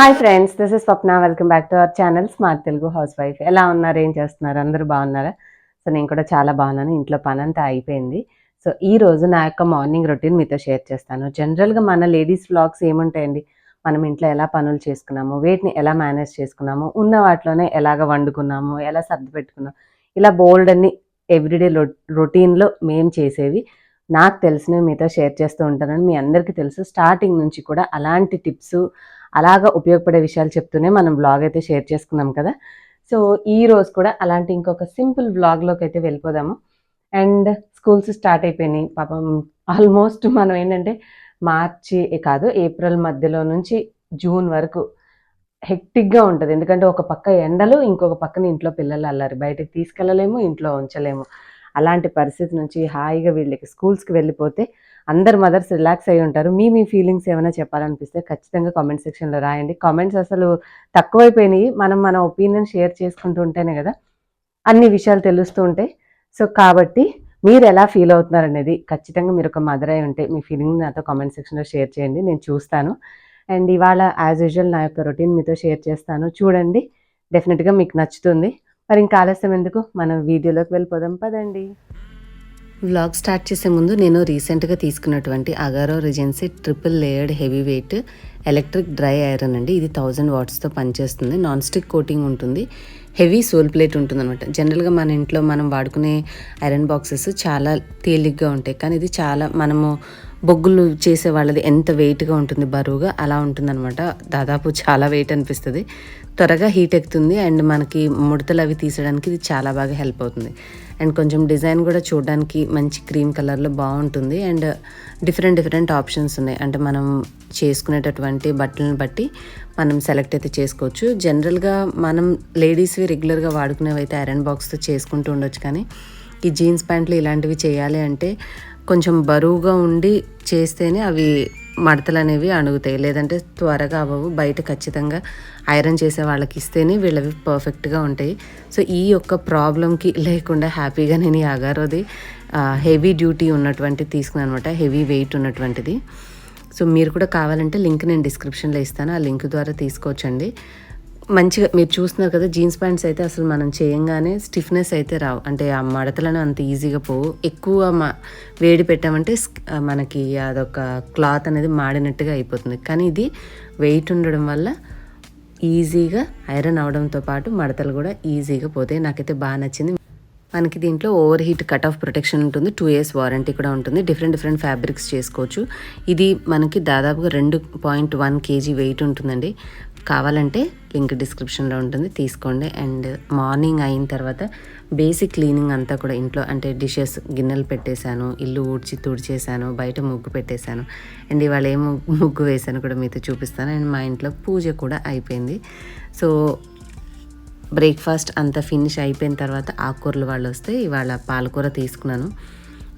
Hi friends, this is Swapna. Welcome back to our channel smart Telugu house wife. ఎలా ఉన్నారు, ఏం చేస్తున్నారు? అందరూ బాగున్నారా? సో నేను కూడా చాలా బాగున్నాను. ఇంట్లో పని అంతా అయిపోయింది. సో ఈ రోజు నా యొక్క మార్నింగ్ రొటీన్ మీతో షేర్ చేస్తాను. జనరల్గా మన లేడీస్ వ్లాగ్స్ ఏముంటాయండి, మనం ఇంట్లో ఎలా పనులు చేసుకున్నాము, వేటిని ఎలా మేనేజ్ చేసుకున్నాము, ఉన్న వాటిలోనే ఎలాగ వండుకున్నాము, ఎలా సర్ది పెట్టుకున్నాము, ఇలా బోల్డ్ అన్ని ఎవ్రీడే రొటీన్లో మేము చేసేవి నాకు తెలిసినవి మీతో షేర్ చేస్తూ ఉంటానని మీ అందరికీ తెలుసు. స్టార్టింగ్ నుంచి కూడా అలాంటి టిప్స్, అలాగా ఉపయోగపడే విషయాలు చెప్తూనే మనం వ్లాగ్ అయితే షేర్ చేసుకున్నాం కదా. సో ఈ రోజు కూడా అలాంటి ఇంకొక సింపుల్ వ్లాగ్లోకి అయితే వెళ్ళిపోదాము. అండ్ స్కూల్స్ స్టార్ట్ అయిపోయినాయి పాపం. ఆల్మోస్ట్ మనం ఏంటంటే మార్చి కాదు, ఏప్రిల్ మధ్యలో నుంచి జూన్ వరకు హెక్టిక్గా ఉంటుంది. ఎందుకంటే ఒక పక్క ఎండలు, ఇంకొక పక్కన ఇంట్లో పిల్లలు అల్లరి, బయటకు తీసుకెళ్ళలేము, ఇంట్లో ఉంచలేము. అలాంటి పరిస్థితి నుంచి హాయిగా వీళ్ళకి స్కూల్స్కి వెళ్ళిపోతే అందరు మదర్స్ రిలాక్స్ అయి ఉంటారు. మీ ఫీలింగ్స్ ఏమైనా చెప్పాలనిపిస్తే ఖచ్చితంగా కామెంట్ సెక్షన్లో రాయండి. కామెంట్స్ అసలు తక్కువైపోయినాయి. మన ఒపీనియన్ షేర్ చేసుకుంటూ ఉంటేనే కదా అన్ని విషయాలు తెలుస్తూ ఉంటాయి. సో కాబట్టి మీరు ఎలా ఫీల్ అవుతున్నారు అనేది ఖచ్చితంగా, మీరు ఒక మదర్ అయి ఉంటే మీ ఫీలింగ్ నాతో కామెంట్ సెక్షన్లో షేర్ చేయండి, నేను చూస్తాను. అండ్ ఇవాళ యాజ్ యూజువల్ నా యొక్క రొటీన్ మీతో షేర్ చేస్తాను, చూడండి. డెఫినెట్గా మీకు నచ్చుతుంది. మరి ఇంకా ఆలస్యం ఎందుకు, మనం వీడియోలోకి వెళ్ళిపోదాం పదండి. వ్లాగ్ స్టార్ట్ చేసే ముందు నేను రీసెంట్గా తీసుకున్నటువంటి Agaro recency triple layered heavy weight electric dry iron అండి. ఇది 1000 వాట్స్తో పనిచేస్తుంది. నాన్ స్టిక్ కోటింగ్ ఉంటుంది, హెవీ సోల్ ప్లేట్ ఉంటుంది అనమాట. జనరల్గా మన ఇంట్లో మనం వాడుకునే ఐరన్ బాక్సెస్ చాలా తేలిగ్గా ఉంటాయి, కానీ ఇది చాలా మనము బొగ్గులు చేసే వాళ్ళది ఎంత వెయిట్గా ఉంటుంది, బరువుగా అలా ఉంటుందన్నమాట. దాదాపు చాలా వెయిట్ అనిపిస్తుంది, త్వరగా హీట్ ఎక్కుతుంది. అండ్ మనకి ముడతలు అవి తీసడానికి ఇది చాలా బాగా హెల్ప్ అవుతుంది. అండ్ కొంచెం డిజైన్ కూడా చూడడానికి మంచి క్రీమ్ కలర్లో బాగుంటుంది. అండ్ డిఫరెంట్ ఆప్షన్స్ ఉన్నాయి, అంటే మనం చేసుకునేటటువంటి బట్టలను బట్టి మనం సెలెక్ట్ అయితే చేసుకోవచ్చు. జనరల్గా మనం లేడీస్వి రెగ్యులర్గా వాడుకునేవి అయితే ఐరన్ బాక్స్తో చేసుకుంటూ ఉండొచ్చు, కానీ ఈ జీన్స్ ప్యాంట్లు ఇలాంటివి చేయాలి అంటే కొంచెం బరువుగా ఉండి చేస్తేనే అవి మడతలు అనేవి అణుగుతాయి, లేదంటే త్వరగా అవ్వవు. బయట ఖచ్చితంగా ఐరన్ చేసే వాళ్ళకి ఇస్తేనే వీళ్ళవి పర్ఫెక్ట్గా ఉంటాయి. సో ఈ యొక్క ప్రాబ్లంకి లేకుండా హ్యాపీగా నేను ఈ అగారోది హెవీ డ్యూటీ ఉన్నటువంటి తీసుకున్నాను అనమాట, హెవీ వెయిట్ ఉన్నటువంటిది. సో మీరు కూడా కావాలంటే లింక్ నేను డిస్క్రిప్షన్లో ఇస్తాను, ఆ లింక్ ద్వారా తీసుకోవచ్చండి. మంచిగా మీరు చూస్తున్నారు కదా, జీన్స్ ప్యాంట్స్ అయితే అసలు మనం చేయంగానే స్టిఫ్నెస్ అయితే రావు, అంటే ఆ మడతలను అంత ఈజీగా పోవు. ఎక్కువ వేడి పెట్టామంటే మనకి అదొక క్లాత్ అనేది మాడినట్టుగా అయిపోతుంది. కానీ ఇది వెయిట్ ఉండడం వల్ల ఈజీగా ఐరన్ అవడంతో పాటు మడతలు కూడా ఈజీగా పోతాయి. నాకైతే బాగా నచ్చింది. మనకి దీంట్లో over heat cut off protection ఉంటుంది, 2 years వారంటీ కూడా ఉంటుంది. డిఫరెంట్ ఫ్యాబ్రిక్స్ చేసుకోవచ్చు. ఇది మనకి దాదాపుగా 2.1 kg వెయిట్ ఉంటుందండి. కావాలంటే లింక్ డిస్క్రిప్షన్లో ఉంటుంది, తీసుకోండి. అండ్ మార్నింగ్ అయిన తర్వాత బేసిక్ క్లీనింగ్ అంతా కూడా ఇంట్లో, అంటే డిషెస్ గిన్నెలు పెట్టేశాను, ఇల్లు తుడిచేసాను, బయట ముగ్గు పెట్టేశాను. అండ్ ఇవాళ ఏం ముగ్గు వేసాను కూడా మీతో చూపిస్తాను. అండ్ మా ఇంట్లో పూజ కూడా అయిపోయింది. సో బ్రేక్ఫాస్ట్ అంతా ఫినిష్ అయిపోయిన తర్వాత ఆకుకూరలు వాళ్ళు వస్తే ఇవాళ పాలకూర తీసుకున్నాను.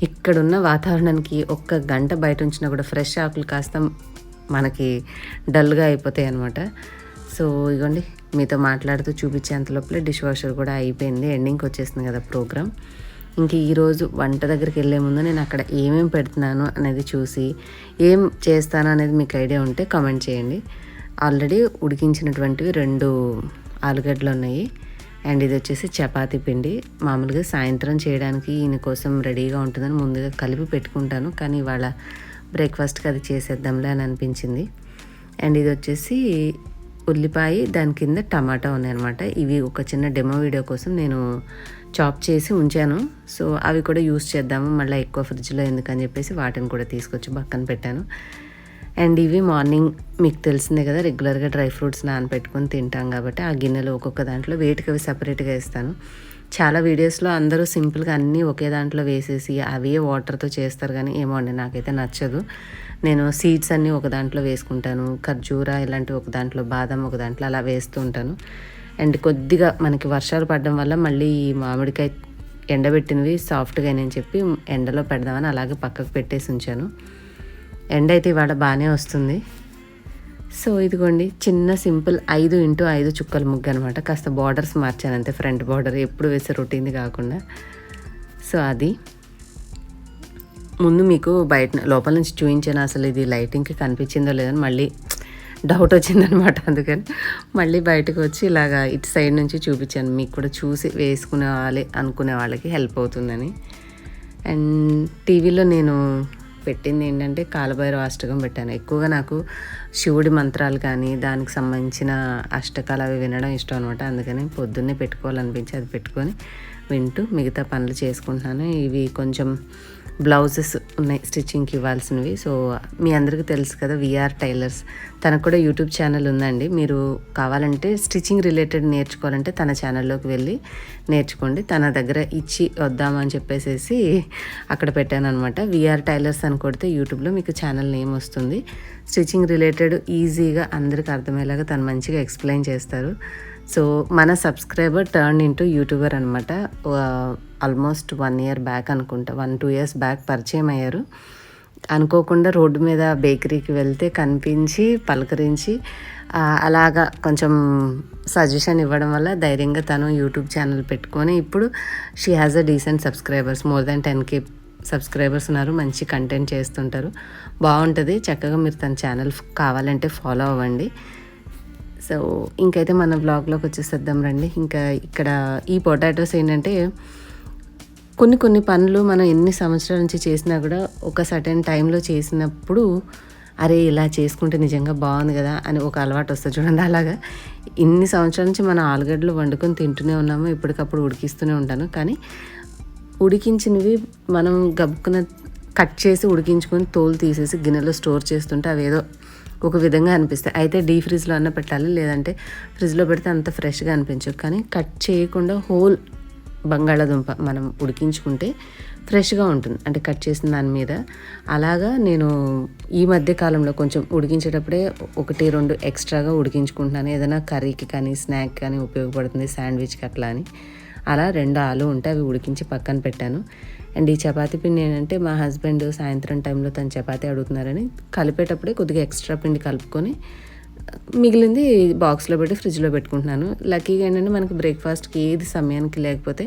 ఇక్కడున్న వాతావరణానికి 1 గంట బయట ఉంచినా కూడా ఫ్రెష్ ఆకులు కాస్త మనకి డల్గా అయిపోతాయి అనమాట. సో ఇగోండి, మీతో మాట్లాడుతూ చూపించేంత లోపల డిష్ వాషర్ కూడా అయిపోయింది, ఎండింగ్కి వచ్చేసింది కదా ప్రోగ్రామ్. ఇంక ఈరోజు వంట దగ్గరికి వెళ్ళే ముందు నేను అక్కడ ఏమేమి పెడుతున్నాను అనేది చూసి ఏం చేస్తాను అనేది మీకు ఐడియా ఉంటే కామెంట్ చేయండి. ఆల్రెడీ ఉడికించినటువంటివి 2 ఆలుగడ్డలు ఉన్నాయి. అండ్ ఇది వచ్చేసి చపాతీ పిండి. మామూలుగా సాయంత్రం చేయడానికి ఈయన కోసం రెడీగా ఉంటుందని ముందుగా కలిపి పెట్టుకుంటాను, కానీ ఇవాళ బ్రేక్ఫాస్ట్కి అది చేసేద్దాంలే అని అనిపించింది. అండ్ ఇది వచ్చేసి ఉల్లిపాయ, దాని కింద టమాటా ఉన్నాయన్నమాట. ఇవి ఒక చిన్న డెమో వీడియో కోసం నేను చాప్ చేసి ఉంచాను. సో అవి కూడా యూస్ చేద్దాము, మళ్ళీ ఎక్కువ ఫ్రిడ్జ్లో ఎందుకని చెప్పేసి వాటిని కూడా తీసుకొచ్చి పక్కన పెట్టాను. అండ్ ఇవి మార్నింగ్ మీకు తెలిసిందే కదా, రెగ్యులర్గా డ్రై ఫ్రూట్స్ నానబెట్టుకొని తింటాం కాబట్టి ఆ గిన్నెలో ఒక్కొక్క దాంట్లో వేటికి అవి సపరేట్గా వేస్తాను. చాలా వీడియోస్లో అందరూ సింపుల్గా అన్నీ ఒకే దాంట్లో వేసేసి అవే వాటర్తో చేస్తారు, కానీ ఏమో అండి నాకైతే నచ్చదు. నేను సీడ్స్ అన్నీ ఒక దాంట్లో వేసుకుంటాను, ఖర్జూరా ఇలాంటివి ఒక దాంట్లో, బాదం ఒక దాంట్లో అలా వేస్తూ ఉంటాను. అండ్ కొద్దిగా మనకి వర్షాలు పడడం వల్ల మళ్ళీ ఈ మామిడికాయ ఎండబెట్టినవి సాఫ్ట్గా అని చెప్పి ఎండలో పెడదామని అలాగే పక్కకు పెట్టేసి ఉంచాను. ఎండ అయితే ఇవాళ బాగానే వస్తుంది. సో ఇదిగోండి, చిన్న సింపుల్ 5x5 చుక్కల ముగ్గు అనమాట. కాస్త బార్డర్స్ మార్చాను అంతే, ఫ్రంట్ బార్డర్ ఎప్పుడు వేసే రొటీన్ది కాకుండా. సో అది ముందు మీకు బయట లోపల నుంచి చూపించాను, అసలు ఇది లైటింగ్కి కనిపించిందో లేదని మళ్ళీ డౌట్ వచ్చిందనమాట. అందుకని మళ్ళీ బయటకు వచ్చి ఇలాగా ఇటు సైడ్ నుంచి చూపించాను, మీకు కూడా చూసి వేసుకునే వాళ్ళే అనుకునే వాళ్ళకి హెల్ప్ అవుతుందని. అండ్ టీవీలో నేను పెట్టింది ఏంటంటే కాలభైరవ అష్టకం పెట్టాను. ఎక్కువగా నాకు శివుడి మంత్రాలు కానీ దానికి సంబంధించిన అష్టకాలు అవి వినడం ఇష్టం అనమాట. అందుకని పొద్దున్నే పెట్టుకోవాలనిపించి అది పెట్టుకొని వింటూ మిగతా పనులు చేసుకుంటున్నాను. ఇవి కొంచెం బ్లౌజెస్ ఉన్నాయి స్టిచ్చింగ్కి ఇవ్వాల్సినవి. సో మీ అందరికీ తెలుసు కదా విఆర్ టైలర్స్, తనకు కూడా యూట్యూబ్ ఛానల్ ఉందండి. మీరు కావాలంటే స్టిచ్చింగ్ రిలేటెడ్ నేర్చుకోవాలంటే తన ఛానల్లోకి వెళ్ళి నేర్చుకోండి. తన దగ్గర ఇచ్చి వద్దామని చెప్పేసి అక్కడ పెట్టాను అనమాట. విఆర్ టైలర్స్ అని కొడితే యూట్యూబ్లో మీకు ఛానల్ నేమ్ వస్తుంది. స్టిచ్చింగ్ రిలేటెడ్ ఈజీగా అందరికి అర్థమయ్యేలాగా తను మంచిగా ఎక్స్ప్లెయిన్ చేస్తారు. సో మన సబ్స్క్రైబర్ టర్న్ ఇంటూ యూట్యూబర్ అనమాట. ఆల్మోస్ట్ 1 year బ్యాక్ అనుకుంటా, 1-2 years బ్యాక్ పరిచయం అయ్యారు. అనుకోకుండా రోడ్డు మీద బేకరీకి వెళ్తే కనిపించి పలకరించి అలాగా కొంచెం సజెషన్ ఇవ్వడం వల్ల ధైర్యంగా తను యూట్యూబ్ ఛానల్ పెట్టుకొని ఇప్పుడు she has a decent subscribers, more than 10K subscribers ఉన్నారు. మంచి కంటెంట్ చేస్తుంటారు, బాగుంటుంది. చక్కగా మీరు తన ఛానల్ కావాలంటే ఫాలో అవ్వండి. సో ఇంకైతే మన బ్లాగ్లోకి వచ్చేసేద్దాం రండి. ఇంకా ఇక్కడ ఈ పొటాటోస్ ఏంటంటే కొన్ని పనులు మనం ఎన్ని సంవత్సరాల నుంచి చేసినా కూడా ఒక సర్టెన్ టైంలో చేసినప్పుడు అరే ఇలా చేసుకుంటే నిజంగా బాగుంది కదా అని ఒక అలవాటు వస్తుంది చూడండి. అలాగా ఇన్ని సంవత్సరాల నుంచి మనం ఆలుగడ్డలు వండుకొని తింటూనే ఉన్నాము, ఎప్పటికప్పుడు ఉడికిస్తూనే ఉంటాను. కానీ ఉడికించినవి మనం గబుక్కున కట్ చేసి ఉడికించుకొని తోలు తీసేసి గిన్నెలో స్టోర్ చేస్తుంటే అవేదో ఒక విధంగా అనిపిస్తాయి. అయితే డీప్ ఫ్రిడ్జ్లో అన్న పెట్టాలి, లేదంటే ఫ్రిడ్జ్లో పెడితే అంత ఫ్రెష్గా అనిపించవు. కానీ కట్ చేయకుండా హోల్ బంగాళాదుంప మనం ఉడికించుకుంటే ఫ్రెష్గా ఉంటుంది, అంటే కట్ చేసిన దాని మీద. అలాగా నేను ఈ మధ్య కాలంలో కొంచెం ఉడికించేటప్పుడే 1-2 ఎక్స్ట్రాగా ఉడికించుకుంటున్నాను. ఏదైనా కర్రీకి కానీ స్నాక్ కానీ ఉపయోగపడుతుంది, శాండ్విచ్కి అట్లా అని. అలా 2 ఆలు ఉంటే అవి ఉడికించి పక్కన పెట్టాను. అండ్ ఈ చపాతీ పిండి ఏంటంటే మా హస్బెండ్ సాయంత్రం టైంలో తను చపాతీ అడుగుతున్నారని కలిపేటప్పుడే కొద్దిగా ఎక్స్ట్రా పిండి కలుపుకొని మిగిలింది బాక్స్లో పెట్టి ఫ్రిడ్జ్లో పెట్టుకుంటున్నాను. లక్కీగా ఏంటంటే మనకి బ్రేక్ఫాస్ట్కి ఏది సమయానికి లేకపోతే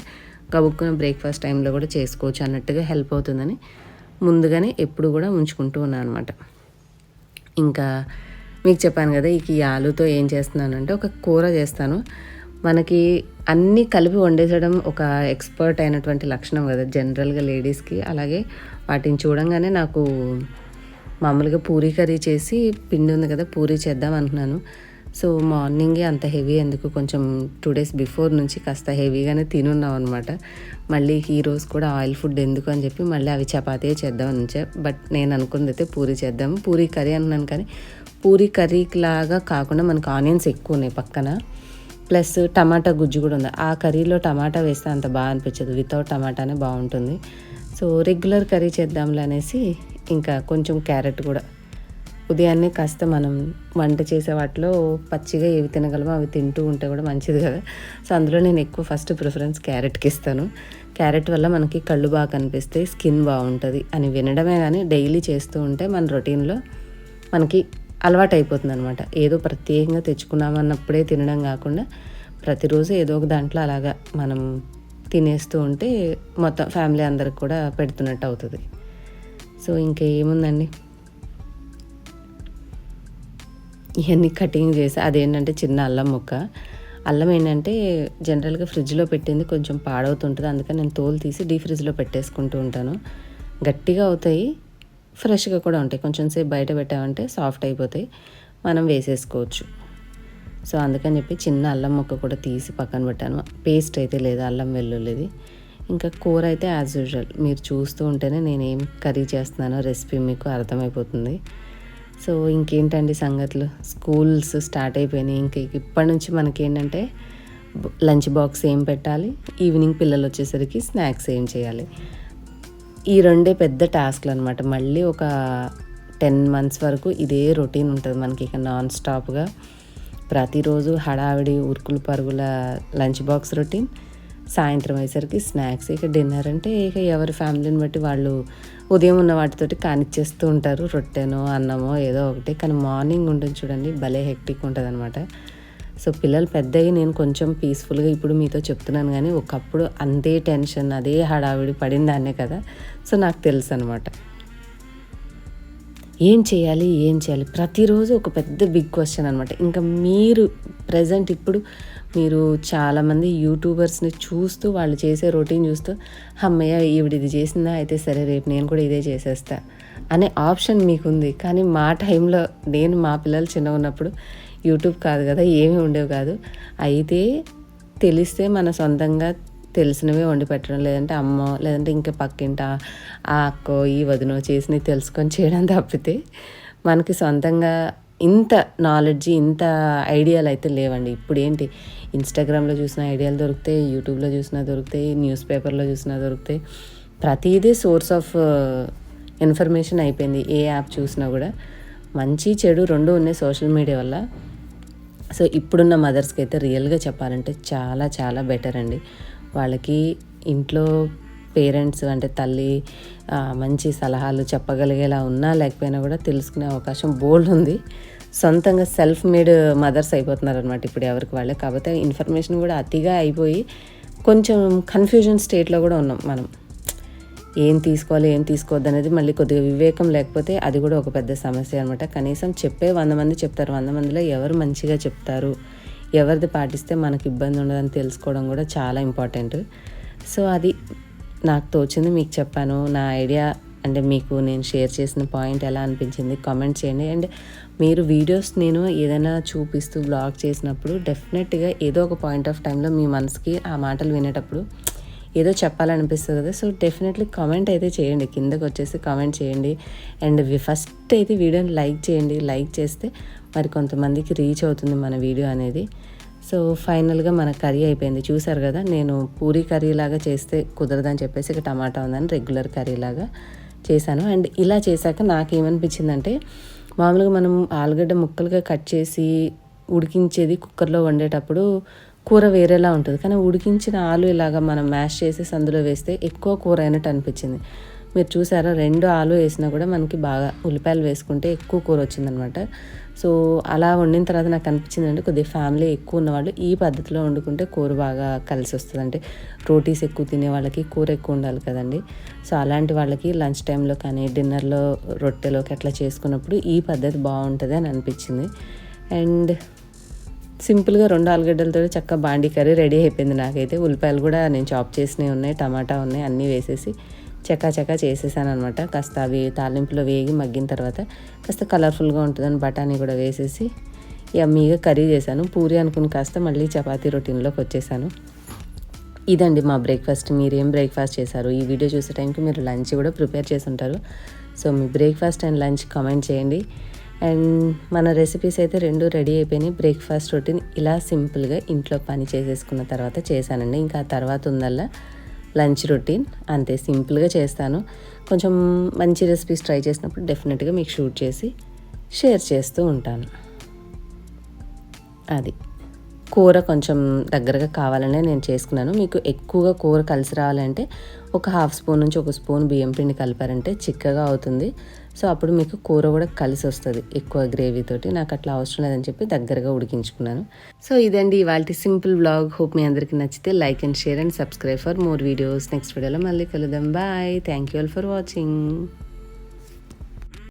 గబుక్కున్న బ్రేక్ఫాస్ట్ టైంలో కూడా చేసుకోవచ్చు అన్నట్టుగా హెల్ప్ అవుతుందని ముందుగానే ఎప్పుడు కూడా ఉంచుకుంటూ ఉన్నాను అనమాట. ఇంకా మీకు చెప్పాను కదా, ఈ ఆలుతో ఏం చేస్తున్నానంటే ఒక కూర చేస్తాను. మనకి అన్నీ కలిపి వండేసడం ఒక ఎక్స్పర్ట్ అయినటువంటి లక్షణం కదా జనరల్గా లేడీస్కి. అలాగే వాటిని చూడంగానే నాకు మామూలుగా పూరీ కర్రీ చేసి పిండి ఉంది కదా, పూరీ చేద్దాం అనుకున్నాను. సో మార్నింగే అంత హెవీ ఎందుకు, కొంచెం 2 days బిఫోర్ నుంచి కాస్త హెవీగానే తినున్నాం అనమాట. మళ్ళీ ఈ రోజు కూడా ఆయిల్ ఫుడ్ ఎందుకు అని చెప్పి మళ్ళీ అవి చపాతీ చేద్దాం అని బట్ నేను అనుకున్నది అయితే పూరీ చేద్దాం. పూరీ కర్రీ అన్నాను, కానీ పూరీ కర్రీకి లాగా కాకుండా మనకు ఆనియన్స్ ఎక్కువ ఉన్నాయి పక్కన, ప్లస్ టమాటా గుజ్జు కూడా ఉంది. ఆ కర్రీలో టమాటా వేస్తే అంత బాగా అనిపించదు, వితౌట్ టమాటానే బాగుంటుంది. సో రెగ్యులర్ కర్రీ చేద్దాంలే అనేసి ఇంకా కొంచెం క్యారెట్ కూడా, ఉదయాన్నే కాస్త మనం వంట చేసే వాటిలో పచ్చిగా ఏవి తినగలమో అవి తింటూ ఉంటే కూడా మంచిది కదా. సో అందులో నేను ఎక్కువ ఫస్ట్ ప్రిఫరెన్స్ క్యారెట్కి ఇస్తాను. క్యారెట్ వల్ల మనకి కళ్ళు బాగా కనిపిస్తాయి, స్కిన్ బాగుంటుంది అని వినడమే, కానీ డైలీ చేస్తూ ఉంటే మన రొటీన్లో మనకి అలవాటు అయిపోతుంది అనమాట. ఏదో ప్రత్యేకంగా తెచ్చుకున్నామన్నప్పుడే తినడం కాకుండా ప్రతిరోజు ఏదో ఒక దాంట్లో అలాగా మనం తినేస్తూ ఉంటే మొత్తం ఫ్యామిలీ అందరికి కూడా పెడుతున్నట్టు అవుతుంది. సో ఇంకేముందండి, ఇవన్నీ కటింగ్ చేసి అదేంటంటే చిన్న అల్లం ముక్క. అల్లం ఏంటంటే జనరల్గా ఫ్రిడ్జ్లో పెట్టింది కొంచెం పాడవుతుంటుంది, అందుకని నేను తోలు తీసి డీ ఫ్రిడ్జ్లో పెట్టేసుకుంటూ ఉంటాను. గట్టిగా అవుతాయి, ఫ్రెష్గా కూడా ఉంటాయి. కొంచెం సేపు బయట పెట్టామంటే సాఫ్ట్ అయిపోతాయి, మనం వేసేసుకోవచ్చు. సో అందుకని చెప్పి చిన్న అల్లం ముక్క కూడా తీసి పక్కన పెట్టాను. పేస్ట్ అయితే లేదు, అల్లం వెల్లుల్లిది. ఇంకా కూర అయితే యాజ్ యూజువల్ మీరు చూస్తూ ఉంటేనే నేనేం కర్రీ చేస్తున్నానో రెసిపీ మీకు అర్థమైపోతుంది. సో ఇంకేంటండి సంగతులు, స్కూల్స్ స్టార్ట్ అయిపోయినాయి. ఇంక ఇప్పటి నుంచి మనకేంటంటే లంచ్ బాక్స్ ఏం పెట్టాలి, ఈవినింగ్ పిల్లలు వచ్చేసరికి స్నాక్స్ ఏం చేయాలి, ఈ 2 పెద్ద టాస్క్లు అనమాట. మళ్ళీ ఒక 10 months వరకు ఇదే రొటీన్ ఉంటుంది మనకి, ఇక నాన్ స్టాప్గా ప్రతిరోజు హడావిడి ఉరుకులు పరుగుల లంచ్ బాక్స్ రొటీన్, సాయంత్రం అయ్యేసరికి స్నాక్స్. ఇక డిన్నర్ అంటే ఇక ఎవరి ఫ్యామిలీని బట్టి వాళ్ళు ఉదయం ఉన్న వాటితోటి కానిచ్చేస్తూ ఉంటారు, రొట్టెనో అన్నమో ఏదో ఒకటి. కానీ మార్నింగ్ ఉంటుంది చూడండి, భలే హెక్టిక్ ఉంటుంది అనమాట. సో పిల్లలు పెద్దగా నేను కొంచెం పీస్ఫుల్గా ఇప్పుడు మీతో చెప్తున్నాను, కానీ ఒకప్పుడు అంతే టెన్షన్ అదే హడావిడి పడిందాన్నే కదా. సో నాకు తెలుసు అనమాట. ఏం చేయాలి ప్రతిరోజు ఒక పెద్ద బిగ్ క్వశ్చన్ అనమాట. ఇంకా మీరు ప్రజెంట్ ఇప్పుడు మీరు చాలామంది యూట్యూబర్స్ని చూస్తూ వాళ్ళు చేసే రొటీన్ చూస్తూ అమ్మయ్య ఈవిడ ఇది చేసిందా, అయితే సరే రేపు నేను కూడా ఇదే చేసేస్తా అనే ఆప్షన్ మీకుంది. కానీ మా టైంలో మా పిల్లలు చిన్నగా ఉన్నప్పుడు యూట్యూబ్ కాదు కదా, ఏమీ ఉండేవి కాదు. అయితే తెలిస్తే మన సొంతంగా తెలిసినవే వండి పెట్టడం, లేదంటే అమ్మో లేదంటే ఇంకా పక్కింట ఆ అక్కో ఈ వదినో చేసి తెలుసుకొని చేయడం తప్పితే మనకి సొంతంగా ఇంత నాలెడ్జ్ ఇంత ఐడియాలు అయితే లేవండి. ఇప్పుడు ఏంటి, ఇన్స్టాగ్రామ్లో చూసిన ఐడియాలు దొరుకుతాయి, యూట్యూబ్లో చూసినా దొరుకుతాయి, న్యూస్ పేపర్లో చూసినా దొరుకుతాయి. ప్రతిదీ సోర్స్ ఆఫ్ ఇన్ఫర్మేషన్ అయిపోయింది. ఏ యాప్ చూసినా కూడా మంచి చెడు రెండు ఉన్నాయి సోషల్ మీడియా వల్ల. సో ఇప్పుడున్న మదర్స్కి అయితే రియల్గా చెప్పాలంటే చాలా చాలా బెటర్ అండి. వాళ్ళకి ఇంట్లో పేరెంట్స్ అంటే తల్లి మంచి సలహాలు చెప్పగలిగేలా ఉన్నా లేకపోయినా కూడా తెలుసుకునే అవకాశం బోల్డ్ ఉంది. సొంతంగా సెల్ఫ్ మేడ్ మదర్స్ అయిపోతున్నారు అనమాట ఇప్పుడు ఎవరికి వాళ్ళే. కాకపోతే ఇన్ఫర్మేషన్ కూడా అతిగా అయిపోయి కొంచెం కన్ఫ్యూజన్ స్టేట్లో కూడా ఉన్నాం మనం. ఏం తీసుకోవాలి ఏం తీసుకోవద్దు అనేది మళ్ళీ కొద్దిగా వివేకం లేకపోతే అది కూడా ఒక పెద్ద సమస్య అనమాట. కనీసం 100 మంది చెప్తారు, 100 మందిలో ఎవరు మంచిగా చెప్తారు, ఎవరిది పాటిస్తే మనకి ఇబ్బంది ఉండదని తెలుసుకోవడం కూడా చాలా ఇంపార్టెంట్. సో అది నాకు తోచింది మీకు చెప్పాను. నా ఐడియా అంటే మీకు నేను షేర్ చేసిన పాయింట్ ఎలా అనిపించింది కామెంట్ చేయండి. అండ్ మీరు వీడియోస్ నేను ఏదైనా చూపిస్తూ బ్లాగ్ చేసినప్పుడు డెఫినెట్గా ఏదో ఒక పాయింట్ ఆఫ్ టైంలో మీ మనసుకి ఆ మాటలు వినేటప్పుడు ఏదో చెప్పాలనిపిస్తుంది కదా. సో డెఫినెట్లీ కామెంట్ అయితే చేయండి, కిందకు వచ్చేసి కామెంట్ చేయండి. అండ్ ఫస్ట్ అయితే వీడియోని లైక్ చేయండి. లైక్ చేస్తే మరి కొంతమందికి రీచ్ అవుతుంది మన వీడియో అనేది. సో ఫైనల్గా మన కర్రీ అయిపోయింది. చూసారు కదా, నేను పూరీ కర్రీ లాగా చేస్తే కుదరదని చెప్పేసి ఇక టమాటా ఉందని రెగ్యులర్ కర్రీ లాగా చేశాను. అండ్ ఇలా చేశాక నాకేమనిపించిందంటే, మామూలుగా మనం ఆలుగడ్డ ముక్కలుగా కట్ చేసి ఉడికించేది కుక్కర్లో వండేటప్పుడు కూర వేరేలా ఉంటుంది. కానీ ఉడికించిన ఆలు ఇలాగా మనం మ్యాష్ చేసి అందులో వేస్తే ఎక్కువ కూర అయినట్టు అనిపించింది. మీరు చూసారా, 2 ఆలు వేసినా కూడా మనకి బాగా ఉల్లిపాయలు వేసుకుంటే ఎక్కువ కూర వచ్చిందనమాట. సో అలా వండిన తర్వాత నాకు అనిపించింది అంటే కొద్దిగా ఫ్యామిలీ ఎక్కువ ఉన్నవాళ్ళు ఈ పద్ధతిలో వండుకుంటే కూర బాగా కలిసి వస్తుంది. అంటే రోటీస్ ఎక్కువ తినే వాళ్ళకి కూర ఎక్కువ ఉండాలి కదండి. సో అలాంటి వాళ్ళకి లంచ్ టైంలో కానీ డిన్నర్లో రొట్టెలోకి అట్లా చేసుకున్నప్పుడు ఈ పద్ధతి బాగుంటుంది అని అనిపించింది. అండ్ సింపుల్గా 2 ఆలుగడ్డలతో చక్కగా బాండీ కర్రీ రెడీ అయిపోయింది. నాకైతే ఉల్లిపాయలు కూడా నేను చాప్ చేసినవి ఉన్నాయి, టమాటా ఉన్నాయి, అన్నీ వేసేసి చకా చేసేసాను అనమాట. కాస్త అవి తాలింపులో వేగి మగ్గిన తర్వాత కాస్త కలర్ఫుల్గా ఉంటుందని బఠానీ కూడా వేసేసి యమ్మీగా కర్రీ చేశాను. పూరి అనుకుని కాస్త మళ్ళీ చపాతీ రొటీన్లోకి వచ్చేసాను. ఇదండి మా బ్రేక్ఫాస్ట్. మీరేం బ్రేక్ఫాస్ట్ చేశారు? ఈ వీడియో చూసే టైంకి మీరు లంచ్ కూడా ప్రిపేర్ చేసి ఉంటారు. So me breakfast and lunch comment చేయండి. అండ్ మన రెసిపీస్ అయితే 2 రెడీ అయిపోయినాయి. బ్రేక్ఫాస్ట్ రొటీన్ ఇలా సింపుల్గా ఇంట్లో పని చేసేసుకున్న తర్వాత చేశానండి. ఇంకా ఆ తర్వాత ఉందల్లా లంచ్ రొటీన్ అంతే సింపుల్గా చేస్తాను. కొంచెం మంచి రెసిపీస్ ట్రై చేసినప్పుడు డెఫినెట్గా మీకు షూట్ చేసి షేర్ చేస్తూ ఉంటాను. అది కూర కొంచెం దగ్గరగా కావాలనే నేను చేసుకున్నాను. మీకు ఎక్కువగా కూర కలిసి రావాలంటే ఒక 1/2 స్పూన్ నుంచి 1 స్పూన్ బియ్యం పిండి కలిపారంటే చిక్కగా అవుతుంది. సో అప్పుడు మీకు కూర కూడా కలిసి వస్తుంది ఎక్కువ గ్రేవీతోటి. నాకు అట్లా అవసరం లేదని చెప్పి దగ్గరగా ఉడికించుకున్నాను. సో ఇదండి ఇవాళ సింపుల్ వ్లాగ్. హోప్ మీ అందరికీ నచ్చితే like and share and subscribe for more videos. Next వీడియోలో మళ్ళీ కలుద్దాం. Bye. Thank you all for watching.